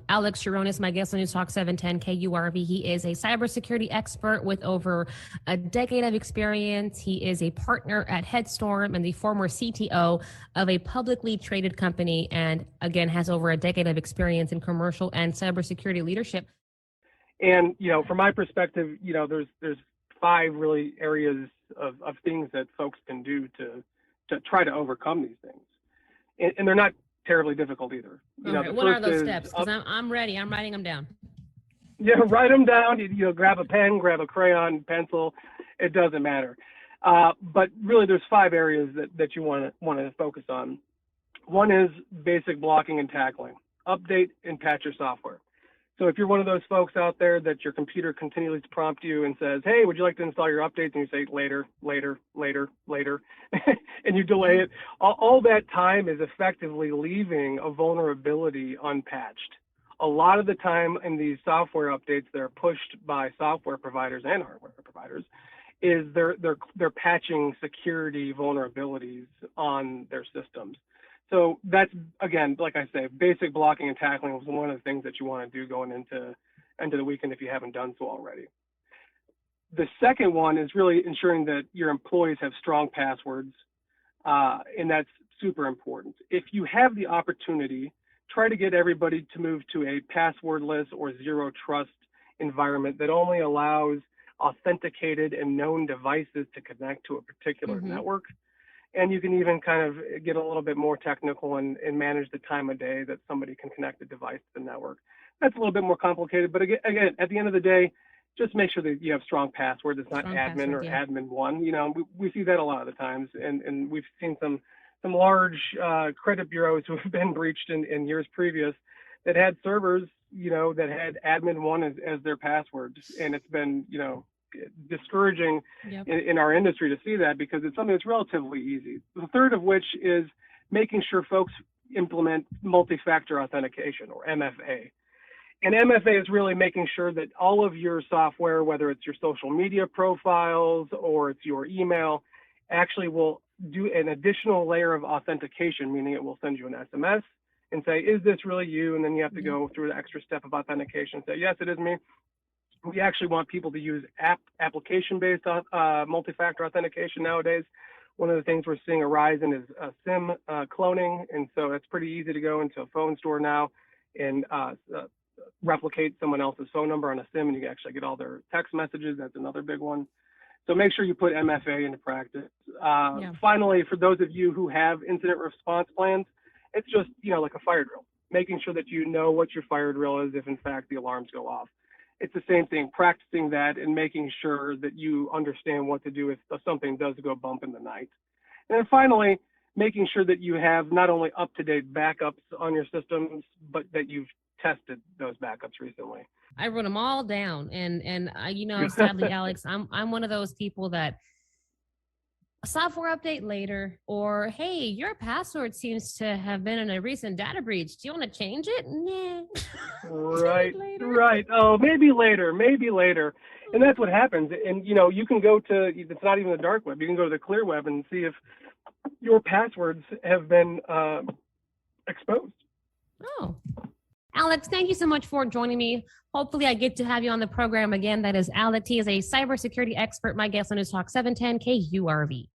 Alex Cherones, my guest on News Talk 710 KURV. He is a cybersecurity expert with over a decade of experience. He is a partner at Headstorm and the former CTO of a publicly traded company, and again, has over a decade of experience in commercial and cybersecurity leadership. And, from my perspective, there's 5 really areas of things that folks can do to try to overcome these things. And they're not terribly difficult either. Okay. What are those steps? Because I'm ready. I'm writing them down. Yeah, write them down. Grab a pen, grab a crayon, pencil. It doesn't matter. But really, there's 5 areas that you want to focus on. One is basic blocking and tackling. Update and patch your software. So if you're one of those folks out there that your computer continually prompts you and says, hey, would you like to install your updates? And you say later, and you delay it, all that time is effectively leaving a vulnerability unpatched. A lot of the time in these software updates that are pushed by software providers and hardware providers is they're patching security vulnerabilities on their systems. So that's, again, like I say, basic blocking and tackling was one of the things that you want to do going into the weekend if you haven't done so already. The second one is really ensuring that your employees have strong passwords, and that's super important. If you have the opportunity, try to get everybody to move to a passwordless or zero trust environment that only allows authenticated and known devices to connect to a particular network. And you can even kind of get a little bit more technical and manage the time of day that somebody can connect a device to the network. That's a little bit more complicated, but again, at the end of the day, just make sure that you have strong passwords. It's not admin or admin one. We see that a lot of the times, and we've seen some large credit bureaus who have been breached in years previous that had servers, that had admin one as their passwords, and it's been, discouraging in our industry to see that because it's something that's relatively easy. The third of which is making sure folks implement multi-factor authentication, or MFA. And MFA is really making sure that all of your software, whether it's your social media profiles or it's your email, actually will do an additional layer of authentication, meaning it will send you an SMS and say, is this really you? And then you have to go through the extra step of authentication and say, yes, it is me. We actually want people to use application-based multi-factor authentication nowadays. One of the things we're seeing a rise in is SIM cloning, and so it's pretty easy to go into a phone store now and replicate someone else's phone number on a SIM, and you can actually get all their text messages. That's another big one. So make sure you put MFA into practice. Finally, for those of you who have incident response plans, it's just like a fire drill, making sure that you know what your fire drill is if in fact the alarms go off. It's the same thing, practicing that and making sure that you understand what to do if something does go bump in the night. And then finally, making sure that you have not only up-to-date backups on your systems, but that you've tested those backups recently. I wrote them all down, and sadly, Alex, I'm one of those people that software update later, or hey, your password seems to have been in a recent data breach. Do you want to change it? Nah. Right. Oh, maybe later. And that's what happens. And you can go to, it's not even the dark web. You can go to the clear web and see if your passwords have been exposed. Oh. Alex, thank you so much for joining me. Hopefully I get to have you on the program again. That is Alex. He is a cybersecurity expert, my guest on News Talk 710 KURV.